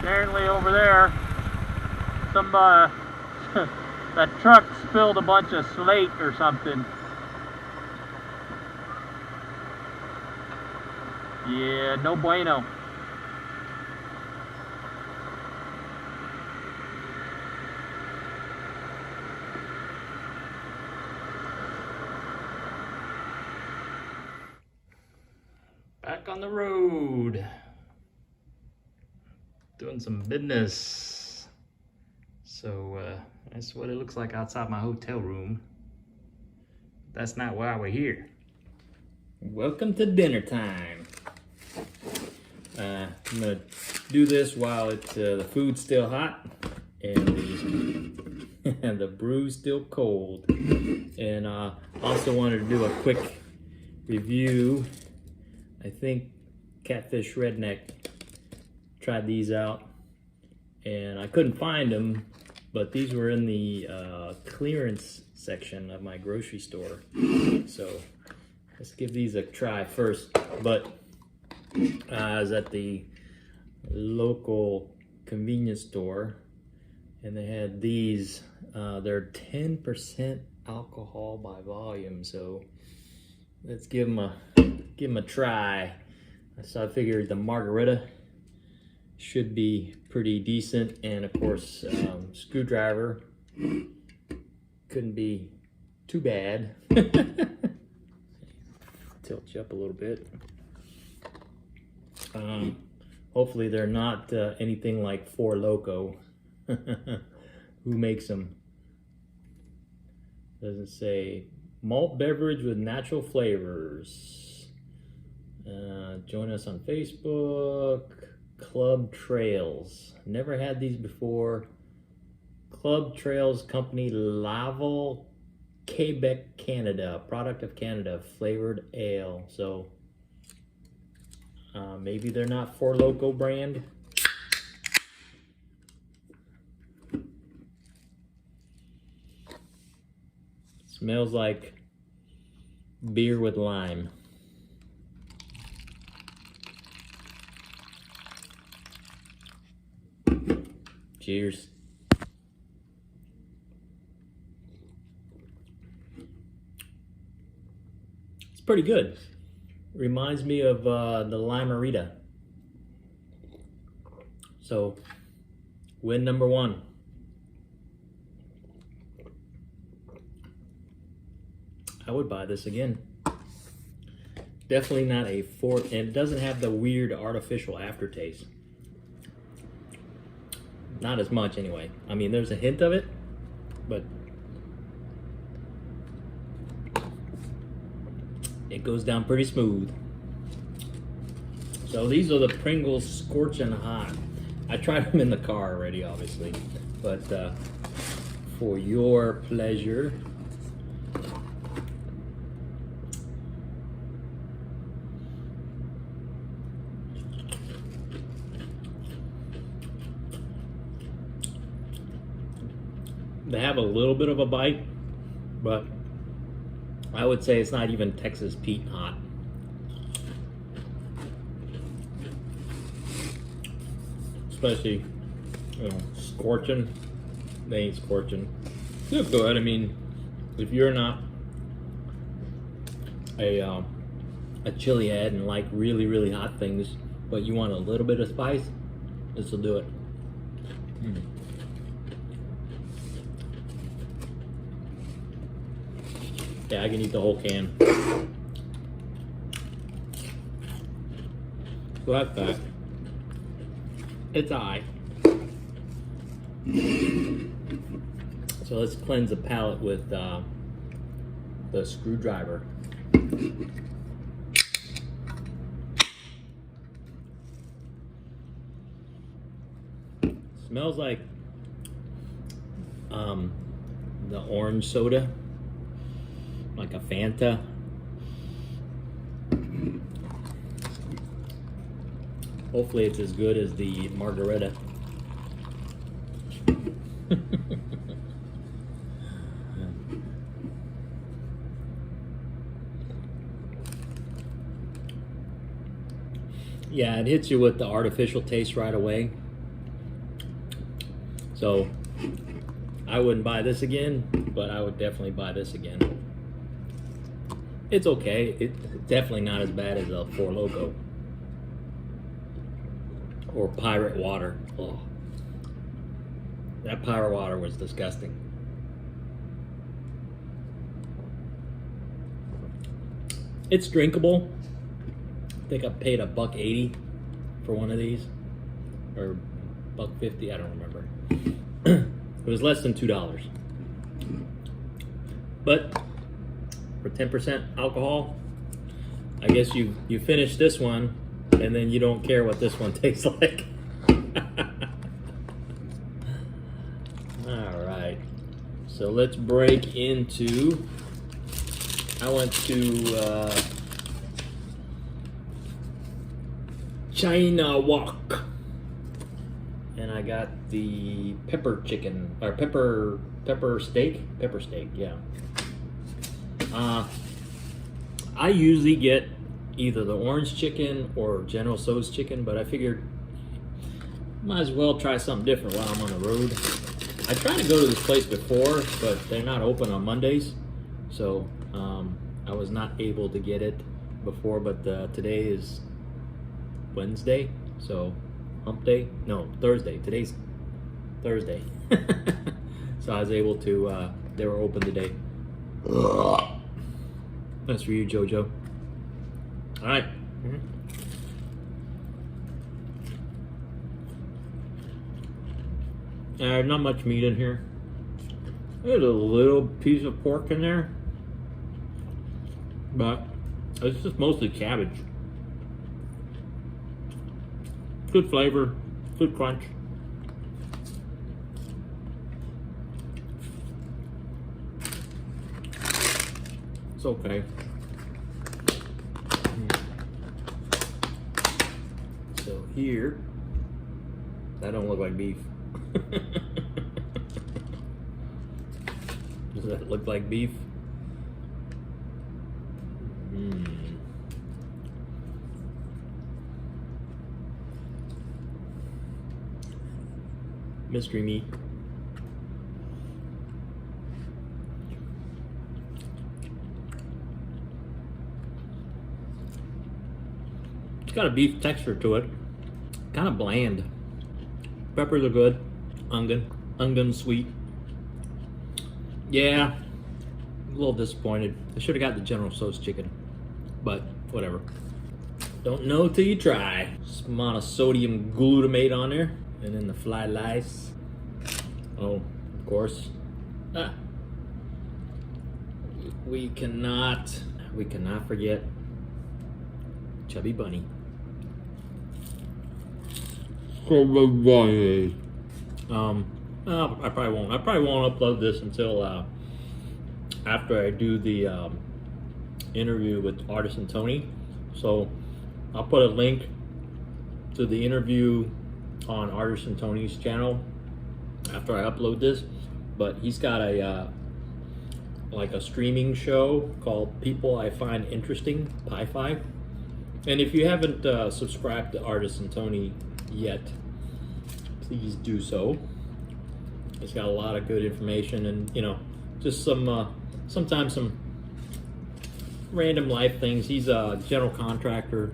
Apparently over there, some that truck spilled a bunch of slate or something. Yeah, no bueno. Back on the road, doing some business. So that's what it looks like outside my hotel room. That's not why we're here. Welcome to dinner time. I'm gonna do this while the food's still hot and the brew's still cold. And also wanted to do a quick review. I think Catfish Redneck tried these out and I couldn't find them, but these were in the clearance section of my grocery store. So let's give these a try first. But I was at the local convenience store and they had these. They're 10% alcohol by volume, so let's give them a try. So I figured the margarita should be pretty decent, and of course screwdriver couldn't be too bad. Tilt you up a little bit. Hopefully they're not anything like Four Loko. Who makes them? Doesn't say. Malt beverage with natural flavors. Join us on Facebook. Clubtails. Never had these before. Clubtails Company, Laval, Quebec, Canada. Product of Canada. Flavored ale. So maybe they're not Four Loko brand. Smells like beer with lime. Cheers. It's pretty good. Reminds me of the margarita. So, win number one. I would buy this again. Definitely not a fourth, and it doesn't have the weird artificial aftertaste. Not as much anyway. I mean, there's a hint of it, but it goes down pretty smooth. So these are the Pringles Scorchin' Hot. I tried them in the car already, obviously, but for your pleasure, they have a little bit of a bite, but I would say it's not even Texas Pete hot. Especially, you know, scorching. They ain't scorching. They're good. I mean, if you're not a chili head and like really, really hot things, but you want a little bit of spice, this will do it. Yeah, I can eat the whole can. So that's that. It's alright. So let's cleanse the palate with the screwdriver. Smells like the orange soda, like a Fanta. Hopefully it's as good as the margarita. Yeah, it hits you with the artificial taste right away. So I wouldn't buy this again, but I would definitely buy this again. It's okay. It's definitely not as bad as a Four Loko or Pirate Water. Oh, that Pirate Water was disgusting. It's drinkable. I think I paid $1.80 for one of these, or $1.50. I don't remember. It was less than $2. But for 10% alcohol, I guess you finish this one, and then you don't care what this one tastes like. All right. So let's break into. I went to China Walk, and I got the pepper chicken or pepper steak, yeah. I usually get either the orange chicken or General Tso's chicken, but I figured might as well try something different while I'm on the road. I tried to go to this place before, but they're not open on Mondays, so I was not able to get it before. But today is Wednesday, so hump day? No, Thursday. Today's Thursday. So I was able to, they were open today. That's for you, Jojo. All right. Not much meat in here. There's a little piece of pork in there, but it's just mostly cabbage. Good flavor, good crunch. It's okay. So here, that don't look like beef. Does that look like beef? Mystery meat. It's got a beef texture to it. Kind of bland. Peppers are good. Onion sweet. Yeah, a little disappointed. I should have got the General Tso's chicken, but whatever. Don't know till you try. Some monosodium glutamate on there, and then the fly lice. Oh, of course. We cannot forget Chubby Bunny. Chubby Bunny. I probably won't. I probably won't upload this until after I do the interview with Artisan Tony. So I'll put a link to the interview on Artisan Tony's channel after I upload this. But he's got a like a streaming show called People I Find Interesting, Pi-Fi. And if you haven't subscribed to Artisan Tony yet, please do so. It's got a lot of good information, and just some sometimes some random life things. He's a general contractor.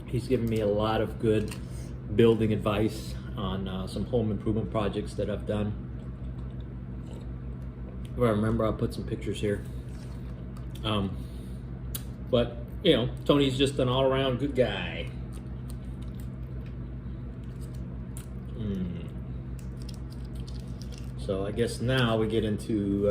He's given me a lot of good building advice on some home improvement projects that I've done. If I remember, I'll put some pictures here. But Tony's just an all-around good guy. So I guess now we get into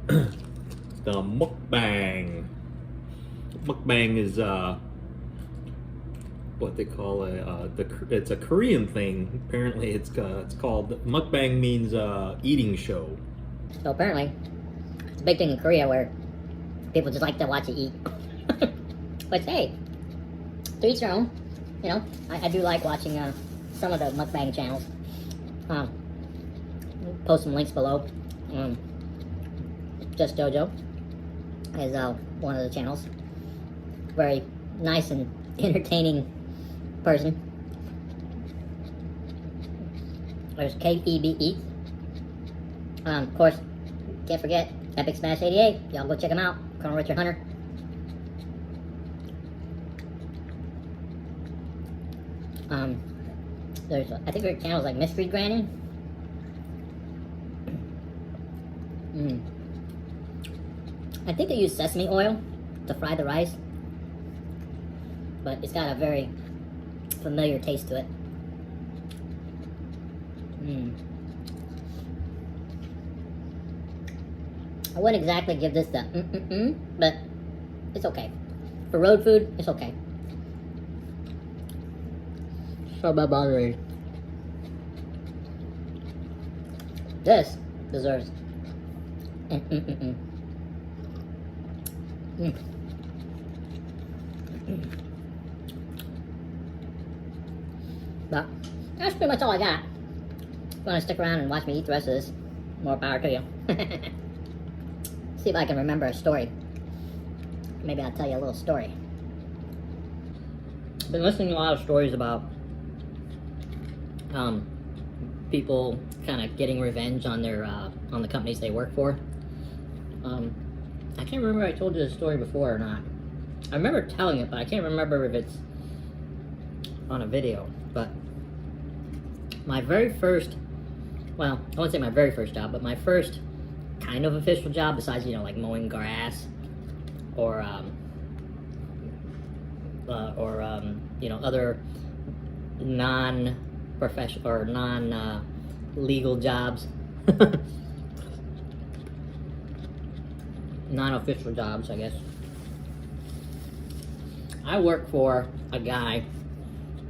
the mukbang. Mukbang is what they call it's a Korean thing. Apparently, it's called mukbang means eating show. So apparently, it's a big thing in Korea where people just like to watch you eat. But hey, to each their own. I do like watching some of the mukbang channels. Post some links below. Just Jojo is one of the channels. Very nice and entertaining person. There's KEBE. Of course, can't forget Epic Smash 88. Y'all go check him out. Colonel Richard Hunter. There's, I think their channel's like Mystery Granny. I think they use sesame oil to fry the rice, but it's got a very familiar taste to it. I wouldn't exactly give this the but it's okay. For road food, it's okay. So barbarian. This deserves But that's pretty much all I got. If you want to stick around and watch me eat the rest of this, more power to you. See if I can remember a story. Maybe I'll tell you a little story. I've been listening to a lot of stories about people kind of getting revenge on their on the companies they work for. I can't remember if I told you this story before or not. I remember telling it, but I can't remember if it's on a video. But my very first, well, I won't say my very first job, but my first kind of official job, besides, you know, like mowing grass or you know, other non-professional or non-legal jobs, non-official jobs, I guess. I worked for a guy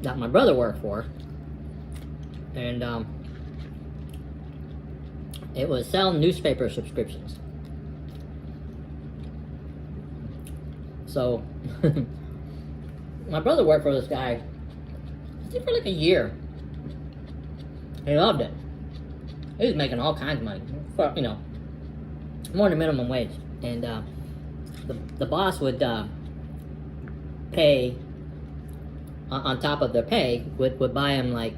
that my brother worked for, and it was selling newspaper subscriptions. So my brother worked for this guy, I think, for like a year. He loved it. He was making all kinds of money, for, you know, more than minimum wage. And the boss would pay, on top of their pay, would buy him like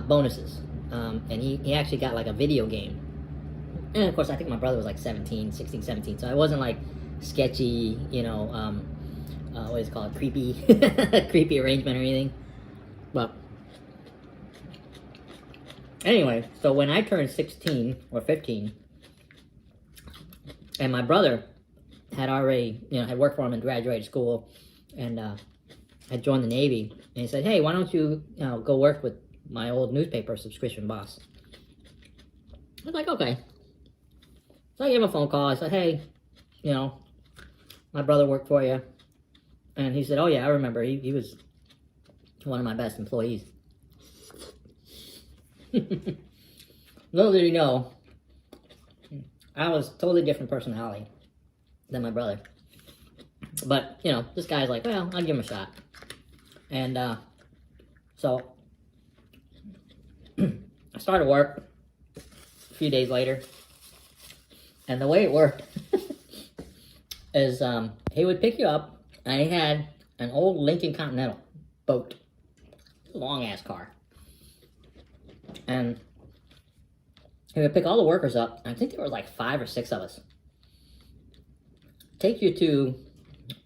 bonuses. And he actually got like a video game. And of course, I think my brother was like 16, 17. So it wasn't like sketchy, you know, what is it called, creepy, creepy arrangement or anything. But anyway, so when I turned 16 or 15, and my brother had already, you know, had worked for him and graduated school, and had joined the Navy, and he said, hey, why don't you, you know, go work with my old newspaper subscription boss? I was like, okay. So I gave him a phone call. I said, hey, you know, my brother worked for you. And he said, oh yeah, I remember. He was one of my best employees. Little did he know, I was a totally different personality than my brother. But, you know, this guy's like, well, I'll give him a shot. And so I started work a few days later. And the way it worked is he would pick you up, and he had an old Lincoln Continental boat. Long-ass car. And he would pick all the workers up. I think there were like 5 or 6 of us. Take you to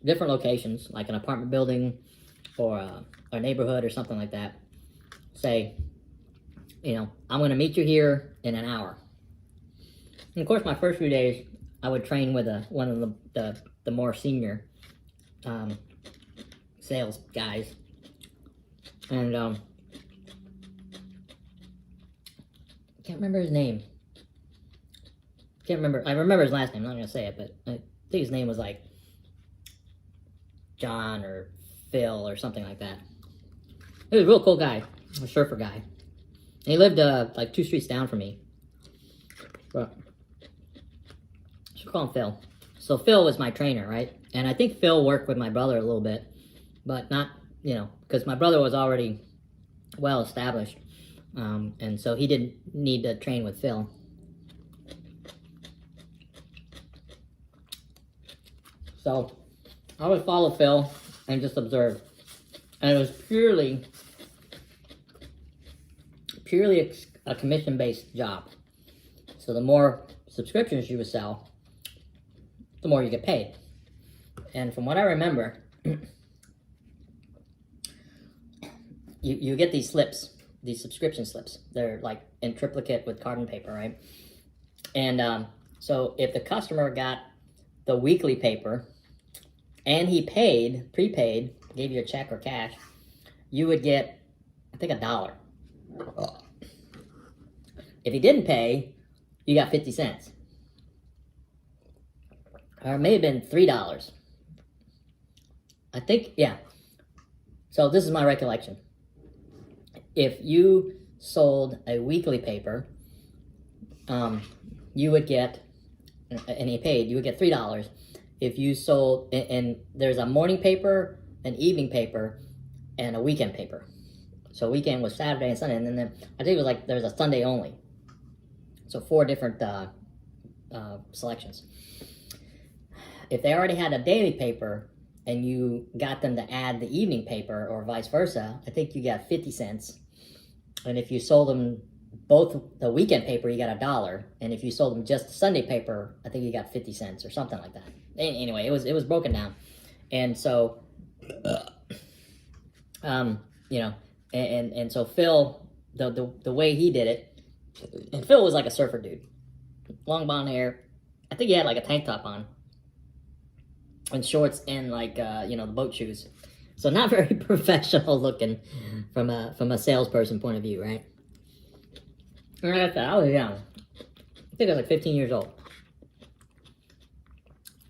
different locations, like an apartment building or a neighborhood or something like that. Say, you know, I'm going to meet you here in an hour. And of course, my first few days, I would train with one of the more senior sales guys. And can't remember his name. Can't remember. I remember his last name. I'm not gonna say it, but I think his name was like John or Phil or something like that. He was a real cool guy, a surfer guy. And he lived like 2 streets down from me. But I should call him Phil. So Phil was my trainer, right? And I think Phil worked with my brother a little bit, but not, you know, because my brother was already well established. And so he didn't need to train with Phil. So I would follow Phil and just observe. And it was purely purely a commission-based job. So the more subscriptions you would sell, the more you get paid. And from what I remember, you get these slips, these subscription slips. They're like in triplicate with carbon paper, right? And so if the customer got the weekly paper and he paid, prepaid, gave you a check or cash, you would get, I think, $1. If he didn't pay, you got 50 cents. Or it may have been $3. I think, yeah. So this is my recollection. If you sold a weekly paper, you would get, and he paid, you would get $3. If you sold, and there's a morning paper, an evening paper, and a weekend paper. So weekend was Saturday and Sunday, and then I think it was like there's a Sunday only. So 4 different selections. If they already had a daily paper and you got them to add the evening paper or vice versa, I think you got 50 cents. And if you sold them both the weekend paper, you got $1. And if you sold them just the Sunday paper, I think you got 50 cents or something like that. Anyway, it was broken down. And so, you know, and so Phil, the way he did it, and Phil was like a surfer dude. Long blonde hair. I think he had like a tank top on. And shorts and like, you know, the boat shoes. So not very professional looking from a salesperson point of view, right? And I was young. I think I was like 15 years old.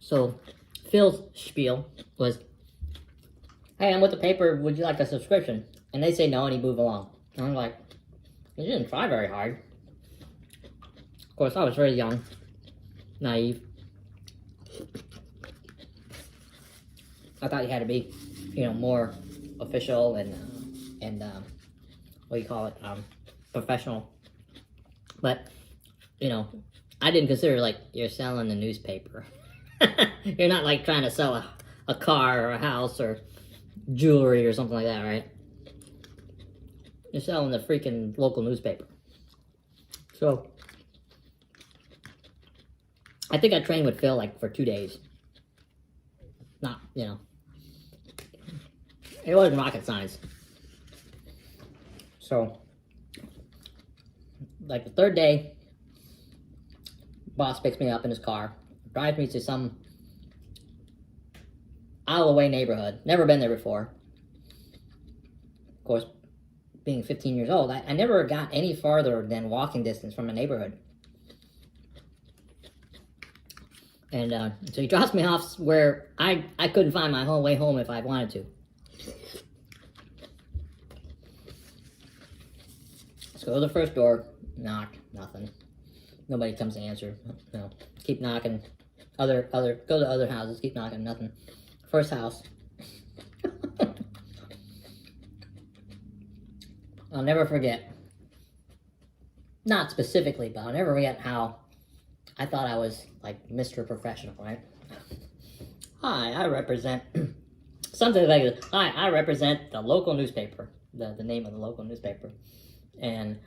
So Phil's spiel was, hey, I'm with the paper. Would you like a subscription? And they say no, and he moved along. And I'm like, you didn't try very hard. Of course, I was very young, naive. I thought you had to be, you know, more official and what do you call it, professional. But, you know, I didn't consider like you're selling a newspaper. You're not like trying to sell a car or a house or jewelry or something like that, right? You're selling the freaking local newspaper. So I think I trained with Phil like for 2 days. Not, you know, it wasn't rocket science. So, like the 3rd day, boss picks me up in his car, drives me to some out-of-the-way neighborhood. Never been there before. Of course, being 15 years old, I never got any farther than walking distance from a neighborhood. And so he drops me off where I couldn't find my whole way home if I wanted to. Let's go to the first door, knock, nothing. Nobody comes to answer. No, keep knocking. Go to other houses, keep knocking, nothing. First house. I'll never forget. Not specifically, but I'll never forget how I thought I was like Mr. Professional, right? Hi, I represent something like this. Hi, I represent the local newspaper, the name of the local newspaper. And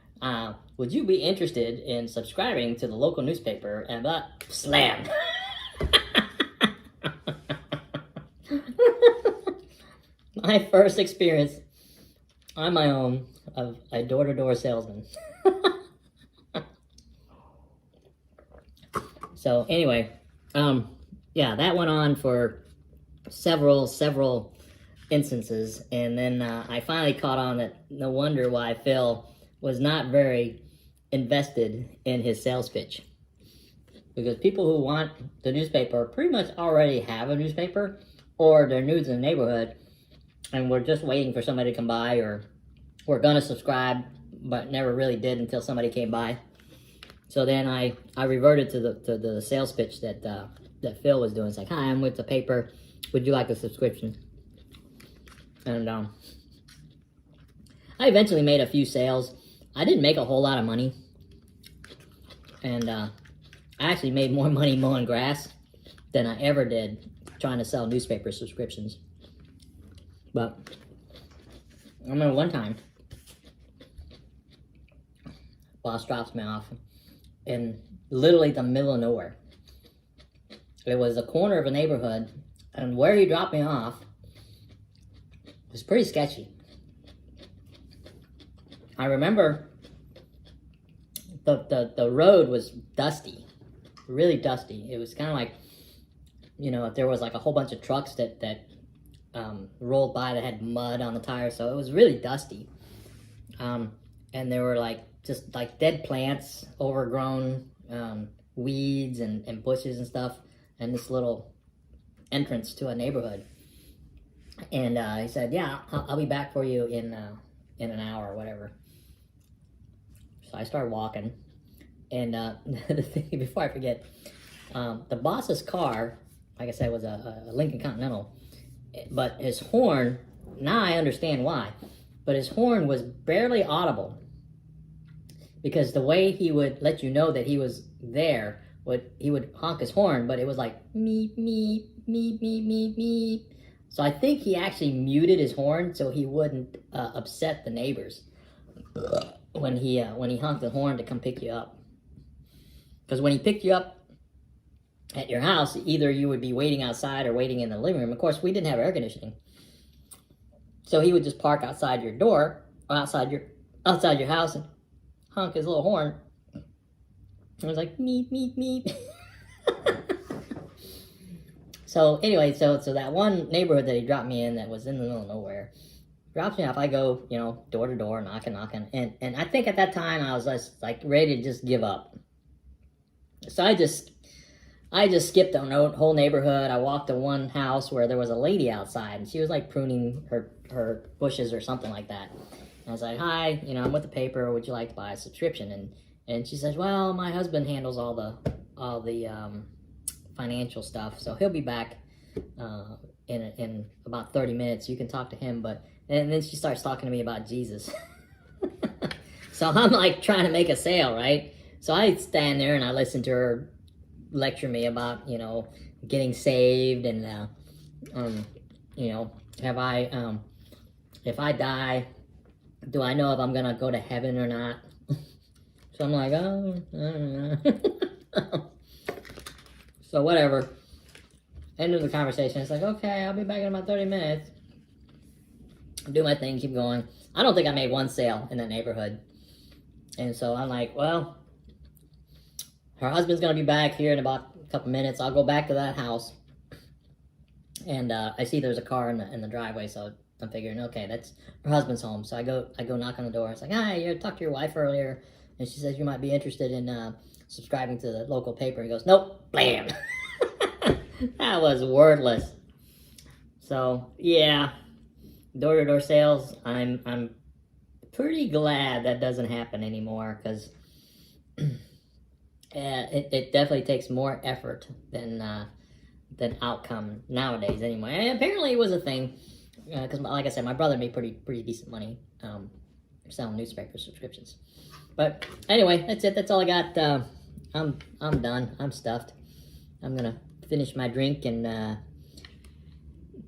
would you be interested in subscribing to the local newspaper? And slam. My first experience on my own of a door-to-door salesman. So anyway, yeah, that went on for several instances, and then I finally caught on that no wonder why Phil was not very invested in his sales pitch. Because people who want the newspaper pretty much already have a newspaper, or they're new to the neighborhood, and we're just waiting for somebody to come by, or we're gonna subscribe, but never really did until somebody came by. So then I reverted to the sales pitch that Phil was doing. It's like, hi, I'm with the paper. Would you like a subscription? And I eventually made a few sales. I didn't make a whole lot of money. And I actually made more money mowing grass than I ever did trying to sell newspaper subscriptions. But I remember one time, boss drops me off in literally the middle of nowhere. It was a corner of a neighborhood, and where he dropped me off was pretty sketchy. I remember the road was dusty, really dusty. It was kind of like, you know, if there was like a whole bunch of trucks that rolled by that had mud on the tires, so it was really dusty. And there were like just like dead plants, overgrown weeds and bushes and stuff, and this little entrance to a neighborhood. And he said, "Yeah, I'll be back for you in an hour or whatever." So I started walking, and the thing, before I forget, the boss's car, like I said, was a Lincoln Continental, but his horn, now I understand why, but his horn was barely audible, because the way he would let you know that he was there, he would honk his horn, but it was like meep, meep, meep, meep, meep, meep. So I think he actually muted his horn so he wouldn't upset the neighbors when he honked the horn to come pick you up. Because when he picked you up at your house, either you would be waiting outside or waiting in the living room. Of course, we didn't have air conditioning, so he would just park outside your door or outside your house and honk his little horn. It was like meep, meep, meep. So anyway, so that one neighborhood that he dropped me in, that was in the middle of nowhere, drops me off. I go, you know, door to door, knocking, and I think at that time I was just like ready to just give up. So I just skipped the whole neighborhood. I walked to one house where there was a lady outside, and she was like pruning her bushes or something like that. And I was like, "Hi, you know, I'm with the paper. Would you like to buy a subscription?" And she says, "Well, my husband handles all the financial stuff, so he'll be back in about 30 minutes. You can talk to him." And then she starts talking to me about Jesus. So I'm like trying to make a sale, right? So I stand there and I listen to her lecture me about, you know, getting saved and you know, if I die, do I know if I'm gonna go to heaven or not? So I'm like, oh, I don't know. So whatever. End of the conversation. It's like, okay, I'll be back in about 30 minutes. Do my thing, keep going. I don't think I made one sale in that neighborhood. And so I'm like, well, her husband's gonna be back here in about a couple minutes. I'll go back to that house. And I see there's a car in the driveway, so I'm figuring, okay, that's her husband's home. So I go knock on the door. It's like, hi, you talked to your wife earlier, and she says you might be interested in subscribing to the local paper. He goes, nope, blam. That was wordless. So yeah, door-to-door sales. I'm pretty glad that doesn't happen anymore, because it definitely takes more effort than outcome nowadays anymore. And apparently it was a thing, because like I said, my brother made pretty decent money selling newspaper subscriptions. But anyway, that's it. That's all I got. I'm done. I'm stuffed. I'm gonna finish my drink and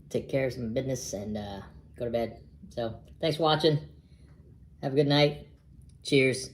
take care of some business and go to bed. So thanks for watching. Have a good night. Cheers.